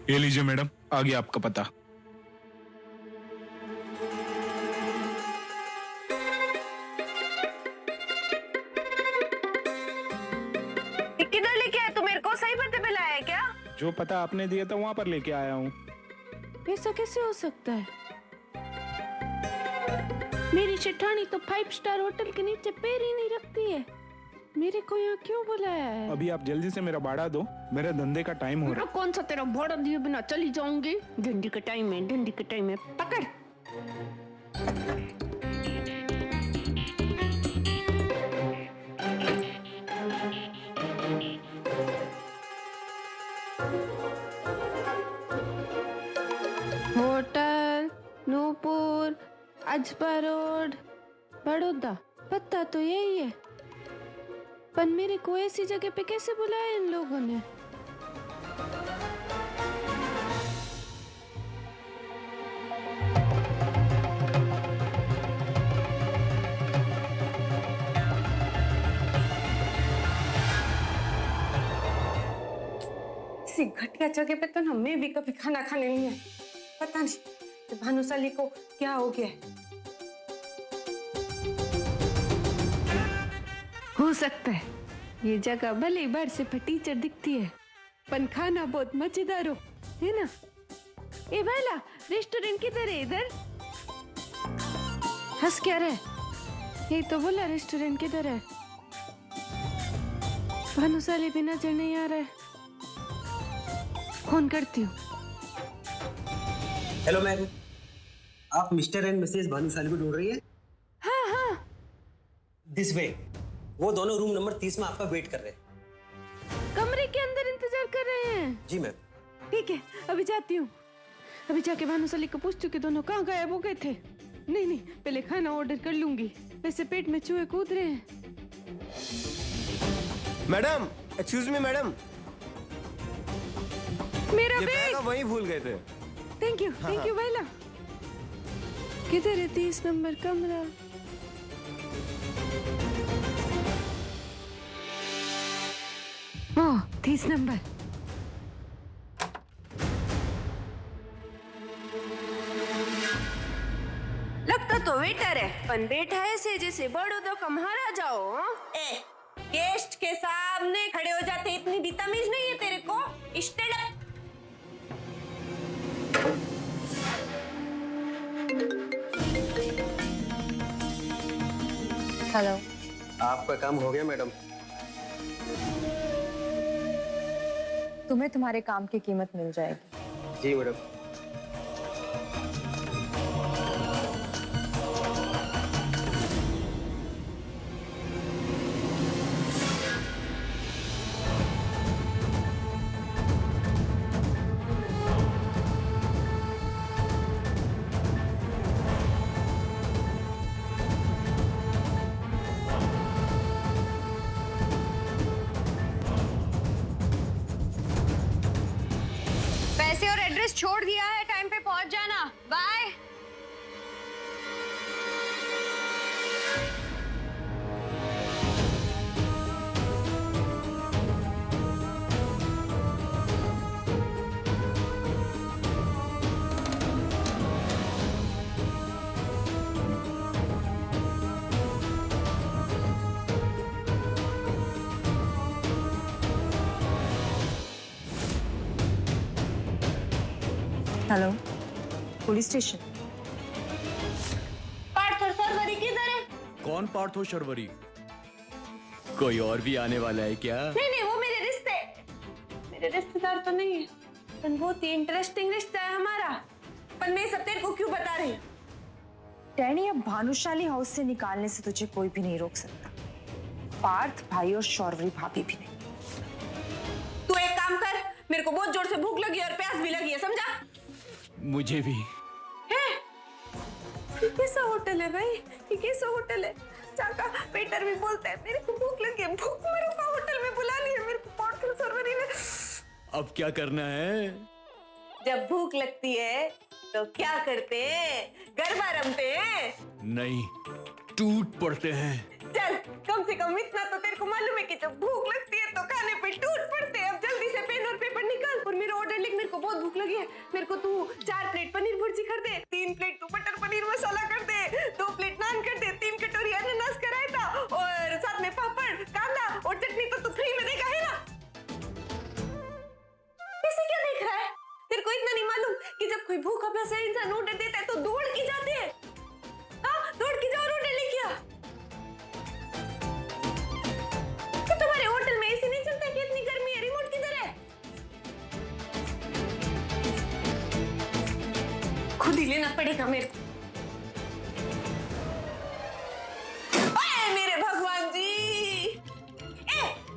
ये लीजिए मैडम, आ गया आपका पता। किधर लेके आया तू? मेरे को सही पते पे लाया है क्या? जो पता आपने दिया था वहां पर लेके आया हूँ। ऐसा कैसे हो सकता है? मेरी चिट्ठानी तो 5 स्टार होटल के नीचे पैर ही नहीं रखती है। मेरे को यहाँ क्यों बुलाया है? अभी आप जल्दी से मेरा भाड़ा दो, मेरे धंधे का टाइम हो रहा मेरा कौन सा तेरा भाड़ा दिए बिना चली जाऊंगी? डंडी का टाइम है, डंडी का टाइम है। पकड़। Hotel Nupur, Ajpa road, Baroda. पता तो यही है, पर मेरे को ऐसी जगह पे कैसे बुलाया इन लोगों ने? इसी घटिया जगह पे तो ना मैं भी कभी खाना खाने नहीं आई। पता नहीं कि भानुशाली को क्या हो गया है। हो सकता है ये जगह भले ही बाहर से फटीचर दिखती है, पर खाना बहुत मजेदार हो, है ना? ए भाला, रेस्टोरेंट किधर है? इधर हंस क्या रहा है? यही तो बोला रेस्टोरेंट किधर है। भानुशाली भी नजर नहीं आ रहा है। फोन करती हूँ। हेलो मैम, आप मिस्टर एंड मिसेस भानुशाली को ढूंढ रही है? हाँ हाँ, दिस वे। वो दोनों रूम नंबर 30 में आपका वेट कर रहे हैं। कमरे के अंदर इंतजार कर रहे हैं। जी मैम। ठीक है, अभी जाती हूँ। अभी जाके भानुशाली को पूछती हूँ कि दोनों कहाँ गायब हो गए थे। नहीं नहीं, पहले खाना ऑर्डर कर लूंगी, वैसे पेट में चूहे कूद रहे हैं। मैडम, एक्सक्यूज मी मैडम, मेरा ये बैग बैग। आप वहीं भूल गए थे। थैंक यू भाईला। किधर है 30 नंबर कमरा? ओह, 30 नंबर। लगता तो वेटर है, पर बैठा ऐसे जैसे बड़ौदा का महाराजा हो। ए, गेस्ट के सामने खड़े हो जाते, इतनी भी तमीज नहीं है तेरे को? Stand up. हेलो। आपका काम हो गया मैडम। तुम्हें तुम्हारे काम की कीमत मिल जाएगी। जी मैडम। पैसे और एड्रेस छोड़ दिया है, टाइम पे पहुंच जाना। Bye. Hello, police station. Parth और सरवरी किधर है? कौन पार्थो शर्वरी? कोई और भी आने वाला है क्या? नहीं नहीं, वो मेरे रिश्तेदार तो नहीं है, पर बहुत ही इंटरेस्टिंग रिश्ता है हमारा। पर मैं सब तेरे को क्यों बता रही हूँ? डैनी, अब भानुशाली हाउस से निकालने से तुझे कोई भी नहीं रोक सकता। पार्थ भाई और शौर्वी भाभी भी नहीं। तू एक काम कर, मेरे को बहुत जोर से भूख लगी और प्यास भी लगी है, समझा? मुझे भी। ये कैसा होटल है भाई? ये कैसा होटल है? चाका वेटर भी बोलता है मेरे को भूख लगी है, भूख मरो का होटल में बुला लिया मेरे को पार्थ और सरवरी ने। अब क्या करना है? जब भूख लगती है तो क्या करते हैं? गरबा रमते हैं। नहीं, टूट पड़ते हैं। चल, कम से कम इतना तो तेरे को मालूम है कि जब भूख लगती है तो खाने पे टूट पड़ते हैं। अब जल्दी से पेन और पेपर निकाल और मेरा ऑर्डर लिख, मेरे को बहुत बहुत भूख लगी है। मेरे को तू 4 प्लेट पनीर भुर्जी कर दे, 3 प्लेट तू मटर पनीर मसाला कर दे, 2 प्लेट नान कर दे, 3 कटोरी अनानास का रायता और साथ में पापड़, कांदा और चटनी तो तू फ्री में देगा है ना। ऐसे क्या देख रहा है? तेरे को इतना नहीं मालूम कि जब कोई भूखा प्यासा इंसान ऑर्डर देता है तो दौड़ के जाते हैं। हाँ, दौड़ के जाओ और ऑर्डर लेके आ। कि तुम्हारे होटल में एसी नहीं चलता कि इतनी गर्मी है? रिमोट किधर है? खुद ही लेना पड़ेगा मेरे को। ओए मेरे भगवान जी,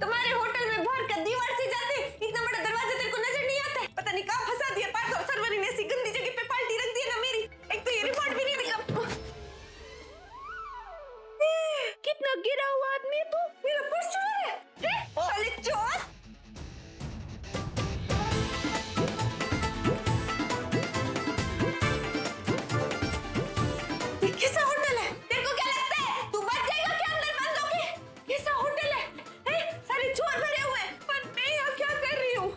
तुम्हारे होटल में बाहर का दीवार से जाते इतना बड़ा दरवाजा तेरे को नजर नहीं आता है? पता नहीं कहाँ फंसा दिया पार्थ सर्वरी ने, ऐसी गंदी जगह पे पार्टी रख दी है ना मेरी। एक तो ये रिपोर्ट भी नहीं दिखा। कितना गिरा हुआ आदमी है तू। मेरा पर्स चुरा है? साले चोर। ये कैसा होटल है? तेरे को क्या लगता है तू बच जाएगा क्या अंदर बंद होके? कैसा होटल है? सारे चोर भरे हुए हैं। पर मैं यहाँ क्या कर रही हूँ?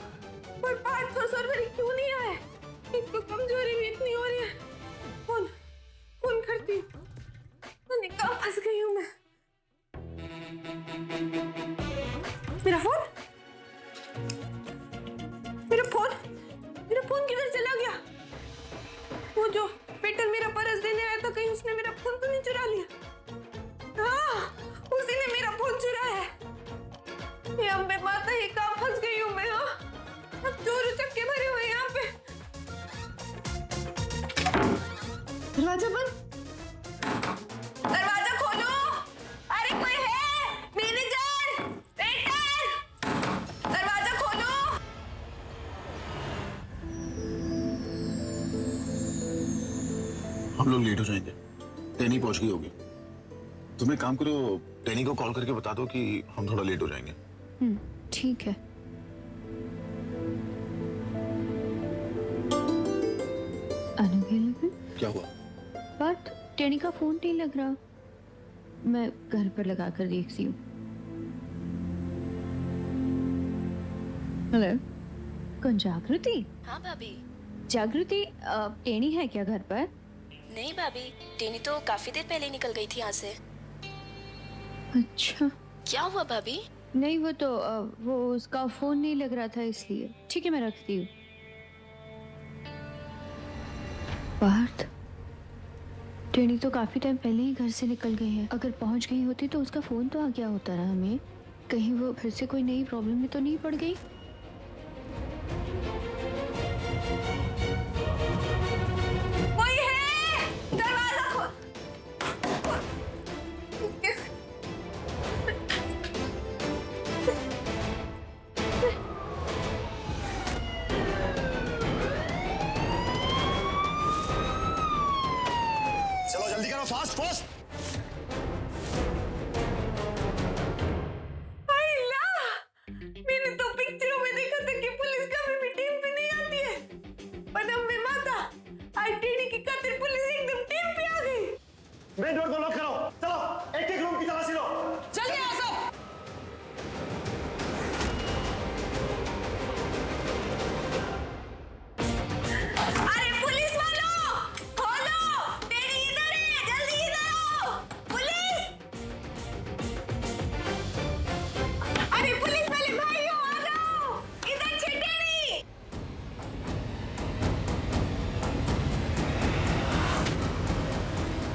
पर पार्थ सर्वरी क्यों नहीं आए? इसको कमजोरी भी इतनी हो रही है। फोन करती हूँ। मैंने कहाँ फंस गई हूँ मैं? मेरा फोन किधर चला गया? वो जो पेटर मेरा पर्स देने आया था, कहीं उसने मेरा फोन तो नहीं चुरा लिया? हाँ, उसी ने मेरा फोन चुराया है। ये अम्बे माता, ये कहाँ फंस गई हूँ मैं? हाँ, अब चोर चक्के भरे हुए यहाँ पे। दरवाजा बंद। दरवाजा खोलो। अरे कोई है? मैनेजर, वेटर, दरवाजा खोलो। हम लोग लेट हो जाएंगे। टैनी पहुंच गई होगी। तुम एक काम करो, टैनी को कॉल करके बता दो कि हम थोड़ा लेट हो जाएंगे। ठीक है। क्या हुआ? बात टेनी का फोन नहीं लग रहा। मैं घर पर लगा कर देखती हूँ। हेलो, कौन? जागृति? हाँ भाभी। जागृति, टेनी है क्या घर पर? नहीं भाभी, टेनी तो काफी देर पहले निकल गई थी यहाँ से। अच्छा, क्या हुआ भाभी? नहीं वो तो वो उसका फोन नहीं लग रहा था इसलिए। ठीक है, मैं रखती हूँ। पार्थ, टेनी तो काफी टाइम पहले ही घर से निकल गई है। अगर पहुंच गई होती तो उसका फोन तो आ गया होता रहा हमें। कहीं वो फिर से कोई नई प्रॉब्लम में तो नहीं पड़ गई? कोई है? दरवाजा खोल। चलो जल्दी करो, फास्ट फास्ट। मैंने तो पिक्चरों में देखा था कि पुलिस कभी भी टीम पे नहीं आती है, पर अम्बे माता, आज टेनी की खातिर पुलिस एकदम टीम पे आ गई। मेन डोर को लॉक करो। चलो एक एक रूम की तलाशी लो। जल्दी आओ सब। अरे पुलिस वालों, खोलो, टेनी इधर है, जल्दी इधर आओ। पुलिस, अरे पुलिस वाले भाइयों आ जाओ, इधर छे टेनी।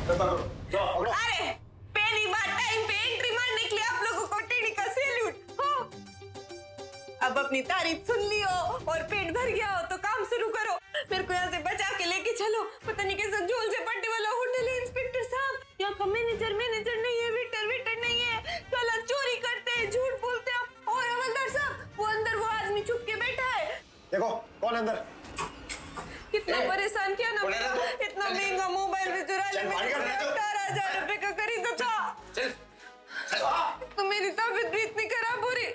अरे पहली बार टाइम पे एंट्री मारने के लिए आप लोगों को टेनी का सैल्यूट हो। अब अपनी तारीफ सुन ली हो और पेट भर गया हो तो काम शुरू करो। मेरे को यहाँ से बचा के लेके चलो। पता नहीं कैसा झोल से पट्टी वाला होटल है। इंस्पेक्टर साहब, यहाँ का मैनेजर नहीं है, वेटर नहीं है, साला चोरी करते हैं, झूठ बोलते हैं। और हवलदार साहब, वो अंदर वो आदमी छुप के बैठा है। देखो कौन है अंदर। कितना परेशान किया ना, इतना महंगा मोबाइल भी चुरा लिया। 18,000 रुपए का खरीदा था। तो मेरी तबीयत भी इतनी खराब हो रही।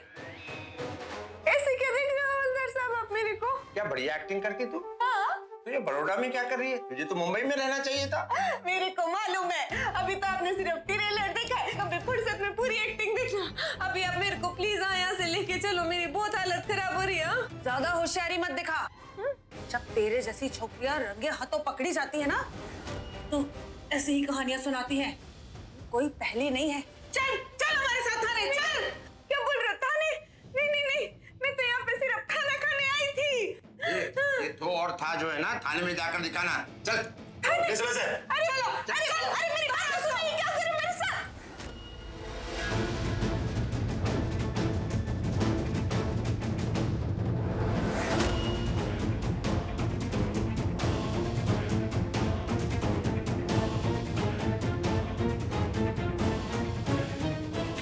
ऐसे क्या देख रहे हो हवलदार साहब आप मेरे को? क्या बढ़िया एक्टिंग करके तू। हाँ, तो ये बड़ौदा में क्या कर रही है? तुझे तो मुंबई में रहना चाहिए था। मेरे को मालूम है। अभी तो आपने सिर्फ ट्रेलर देखा है, अभी फुर्सत में पूरी एक्टिंग देखना। अभी आप मेरे को प्लीज यहाँ से लेके चलो, मेरी बहुत हालत खराब हो रही है। ज्यादा होशियारी मत दिखा। जब तेरे जैसी छोकरियां रंगे हाथों पकड़ी जाती है ना, तो ऐसी ही कहानियां सुनाती हैं। कोई पहली नहीं है। चल चल हमारे साथ थाने चल। क्या बोल रहा थाने? नहीं नहीं नहीं, मैं तो यहाँ पे सिर्फ खाना खाने आई थी। ये तो और था जो है ना, थाने में जाकर दिखाना। चल किस वजह से? अरे चलो, अरे मेरी बात तो सुनिए, क्या करूं मेरे साथ?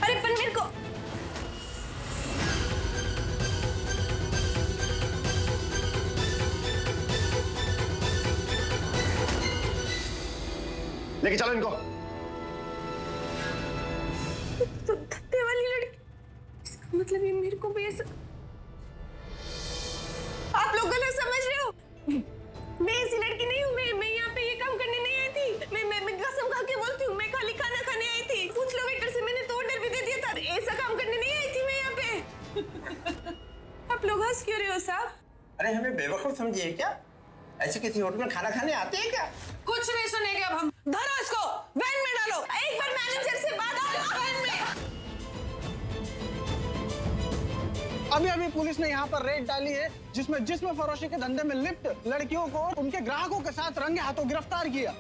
अरे पर मेरे को लेके चलो इनको। तो धत्ते वाली लड़की, इसका मतलब ये मेरे को भी ऐसा, आप लोग गलत समझ रहे हो। मैं ऐसी लड़की नहीं हूँ। मैं यहाँ पे ये काम करने नहीं आई थी। मैं कसम खा के बोलती हूँ, मैं खाली खाना खाने आई थी। पूछ लो वेटर से, मैंने तो ऑर्डर भी दे दिया था। ऐसा काम करने नहीं आई थी मैं यहाँ पे। आप लोग हंस क्यों रहे हो साहब? अरे हमें बेवकूफ समझिए क्या? ऐसे किसी होटल में खाना खाने आते हैं क्या? कुछ नहीं सुनेंगे अब हम। धरो इसको, वैन में डालो। एक बार मैनेजर से बात करो वैन में। अभी अभी पुलिस ने यहाँ पर रेड डाली है जिसमें जिस्म फरोशी के धंधे में लिप्त लड़कियों को उनके ग्राहकों के साथ रंगे हाथों गिरफ्तार किया।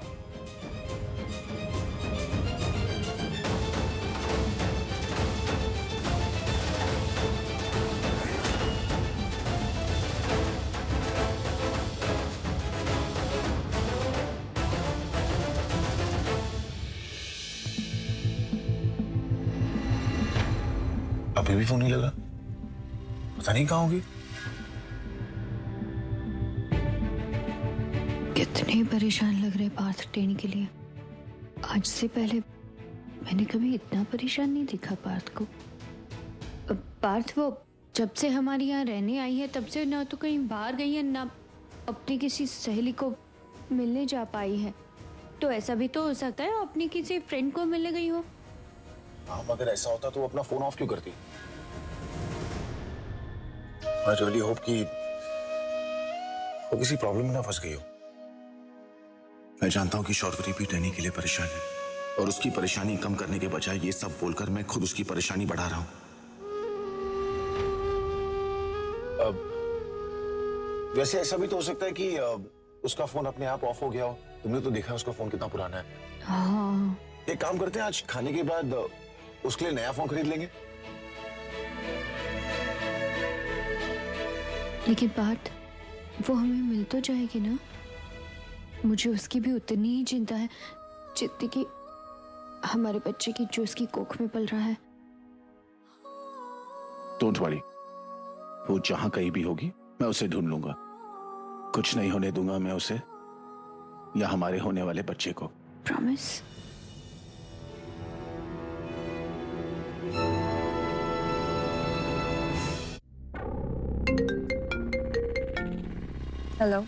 अभी भी फोन नहीं लगा, पता नहीं कहाँ होगी। कितने परेशान लग रहे पार्थ टेनी के लिए। आज से पहले मैंने कभी इतना परेशान नहीं देखा पार्थ को। पार्थ वो जब से हमारे यहाँ रहने आई है तब से ना तो कहीं बाहर गई है, ना अपनी किसी सहेली को मिलने जा पाई है। तो ऐसा भी तो हो सकता है अपनी किसी फ्रेंड को मिलने गई हो। हाँ, अगर ऐसा होता तो वो अपना फोन ऑफ क्यों करती? I really hope कि वो किसी प्रॉब्लम में ना फंस गई हो। मैं जानता हूँ कि शौर्वरी भी टेनी के लिए परेशान है और उसकी परेशानी कम करने के बजाय ये सब बोलकर मैं खुद उसकी परेशानी बढ़ा रहा हूँ। वैसे ऐसा भी तो हो सकता है कि उसका फोन अपने आप ऑफ हो गया हो। तुमने तो देखा उसका फोन कितना पुराना है। हाँ। एक काम करते हैं, आज खाने के बाद उसके लिए नया फोन खरीद लेंगे। लेकिन पार्थ वो हमें मिल तो जाएगी ना। मुझे उसकी भी उतनी ही चिंता है जितनी कि हमारे बच्चे की जो उसकी कोख में पल रहा है। डोंट वरी, वो जहां कहीं भी होगी मैं उसे ढूंढ लूंगा। कुछ नहीं होने दूंगा मैं उसे या हमारे होने वाले बच्चे को। प्रॉमिस? हेलो।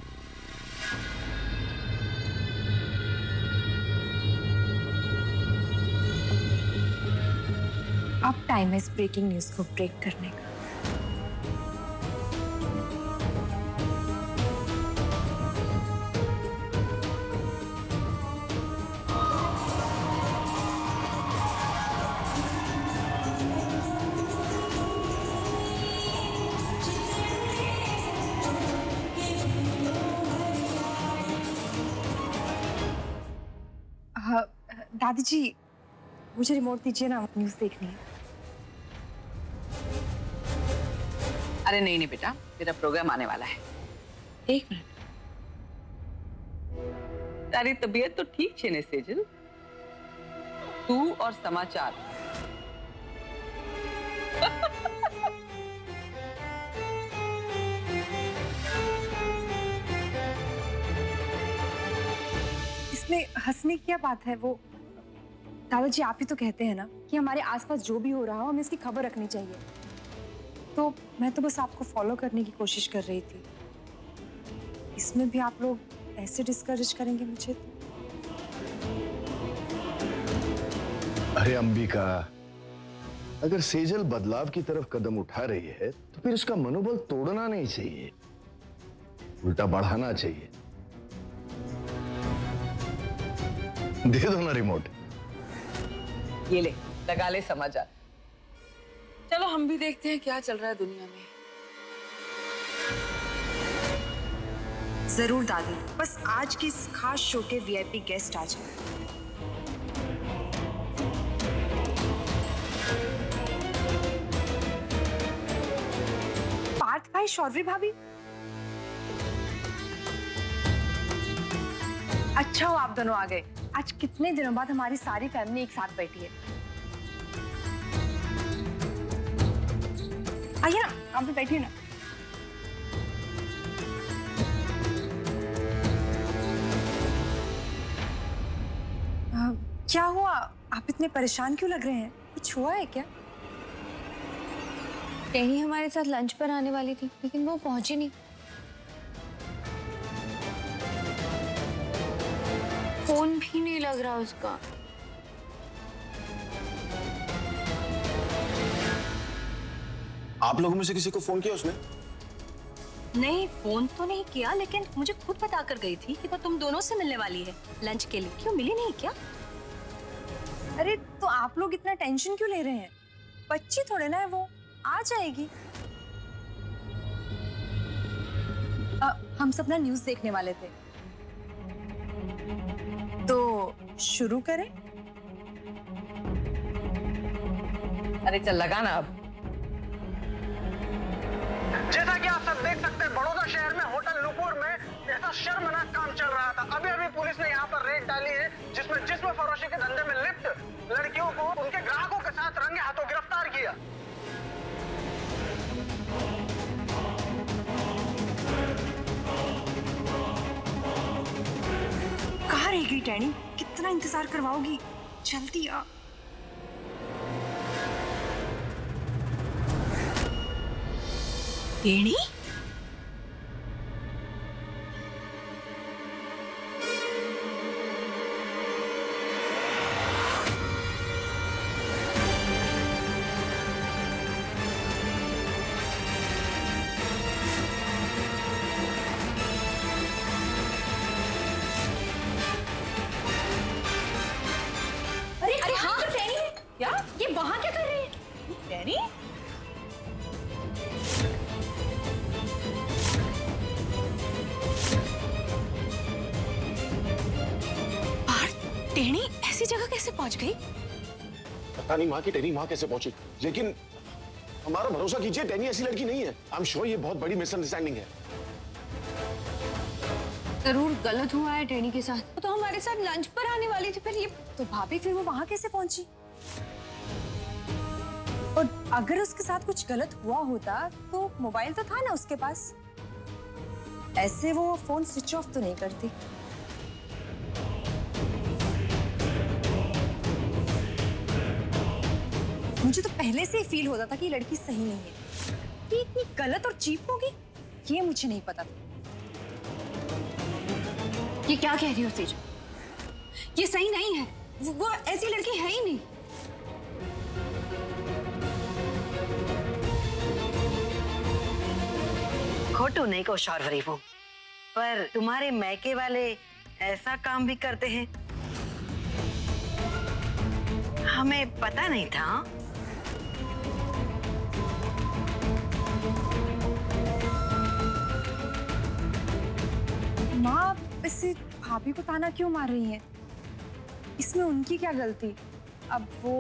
अब टाइम है इस ब्रेकिंग न्यूज को ब्रेक करने का। दादी जी, मुझे रिमोट दीजिए ना, न्यूज देखनी है। अरे नहीं नहीं बेटा, तेरा प्रोग्राम आने वाला है। एक मिनट, तारी तबीयत तो ठीक है ने सेजल? तू और समाचार इसमें हंसने की क्या बात है? वो दादाजी आप ही तो कहते हैं ना कि हमारे आसपास जो भी हो रहा हो हमें इसकी खबर रखनी चाहिए। तो मैं तो बस आपको फॉलो करने की कोशिश कर रही थी। इसमें भी आप लोग ऐसे डिस्करेज करेंगे मुझे तो। अरे अंबिका, अगर सेजल बदलाव की तरफ कदम उठा रही है तो फिर उसका मनोबल तोड़ना नहीं चाहिए। उल्टा बढ़ाना चाहिए। दे दो ना रिमोट। ये ले, लगा ले समाचार। चलो हम भी देखते हैं क्या चल रहा है दुनिया में। जरूर दादी, बस आज के इस खास शो के वीआईपी गेस्ट आ जाए। पार्थ भाई, शौर्वी भाभी, अच्छा हो आप दोनों आ गए। आज कितने दिनों बाद हमारी सारी फैमिली एक साथ बैठी है। आइए ना, आप भी बैठिए ना। क्या हुआ, आप इतने परेशान क्यों लग रहे हैं? कुछ हुआ है क्या? टेनी हमारे साथ लंच पर आने वाली थी, लेकिन वो पहुंची नहीं। फोन भी नहीं लग रहा उसका। आप लोगों में से किसी को फोन किया उसने? नहीं, फोन तो नहीं किया, लेकिन मुझे खुद बता कर गई थी कि वो तुम दोनों से मिलने वाली है लंच के लिए। क्यों मिली नहीं क्या? अरे तो आप लोग इतना टेंशन क्यों ले रहे हैं? बच्ची थोड़े ना है वो, आ जाएगी। हम सब ना न्यूज़ देखने वाले थे, तो शुरू करें? अरे चल लगा ना अब। जैसा कि आप सब देख सकते हैं, बड़ौदा शहर में होटल नुपुर में ऐसा शर्मनाक काम चल रहा था। अभी अभी पुलिस ने यहाँ पर रेड डाली है, जिसमें जिस्म फरोशी के धंधे में लिप्त लड़कियों को उनके ग्राहकों के साथ रंगे हाथों गिरफ्तार किया। कहाँ रह गई टैनी? कितना इंतजार करवाओगी? जल्दी आ। टेनी? अरे हाँ टैनी, क्या? ये वहां क्या कर रही है? टेनी? टेनी ऐसी जगह कैसे पहुंच गई? पता नहीं माँ की टेनी वहां कैसे पहुंची, लेकिन हमारा भरोसा कीजिए, टेनी ऐसी लड़की नहीं है। आई एम श्योर ये बहुत बड़ी मिसअंडरस्टैंडिंग है। जरूर गलत हुआ है टेनी के साथ। वो तो हमारे साथ लंच पर आने वाली थी, फिर ये तो भाभी फिर वो वहां कैसे पहुंची? और अगर उसके साथ कुछ गलत हुआ होता तो मोबाइल तो था ना उसके पास, ऐसे वो फोन स्विच ऑफ तो नहीं करती। मुझे तो पहले से ही फील होता था कि ये लड़की सही नहीं है। कि इतनी गलत और चीप होगी ये मुझे नहीं पता था। ये क्या कह रही हो सेज? ये सही नहीं है, वो ऐसी लड़की है ही नहीं। खोटू नहीं को शौर्वरी वो, पर तुम्हारे मैके वाले ऐसा काम भी करते हैं, हमें पता नहीं था। माँ इसे भाभी को ताना क्यों मार रही हैं? इसमें उनकी क्या गलती? अब वो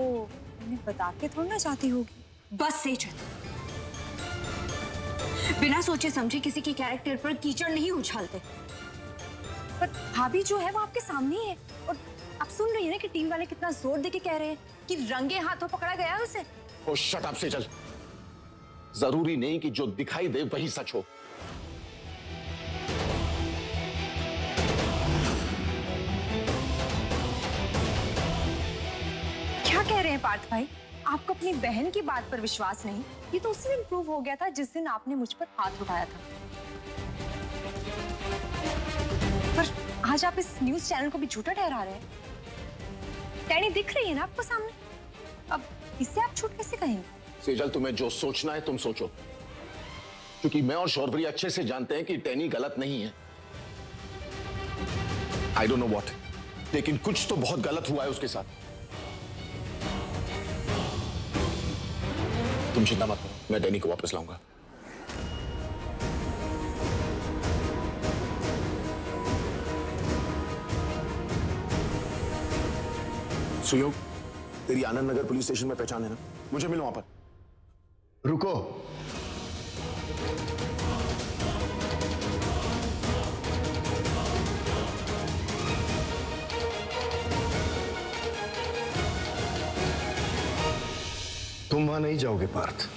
उन्हें बता के थोड़ा ना चाहती होगी। बस सेजल, बिना सोचे समझे किसी के कैरेक्टर पर कीचड़ नहीं उछालते। पर भाभी जो है वो आपके सामने ही है, और आप सुन रही है ना कि टीवी वाले कितना जोर देके कह रहे हैं कि रंगे हाथों पकड़ा गया है उसे। ओ शट अप सेजल, जरूरी नहीं कि जो दिखाई दे वही सच हो। क्या कह रहे हैं पार्थ भाई? आपको अपनी बहन की बात पर विश्वास नहीं? ये तो उसी दिन प्रूव हो गया था जिस दिन आपने मुझ पर हाथ उठाया था। पर आज आप इस न्यूज चैनल को भी झूठा ठहरा रहे हैं। टैनी दिख रही है ना आपको सामने, अब इससे आप झूठ कैसे कहेंगे? सेजल, तुम्हें जो सोचना है तुम सोचो, क्योंकि मैं और शौर्वरी अच्छे से जानते हैं कि टैनी गलत नहीं है। आई डोंट नो व्हाट, लेकिन कुछ तो बहुत गलत हुआ है उसके साथ। तुम चिंता मत करो, मैं टैनी को वापस लाऊंगा। सुयोग, तेरी आनंद नगर पुलिस स्टेशन में पहचान है ना? मुझे मिलो वहां पर। रुको, तुम वहां नहीं जाओगे पार्थ।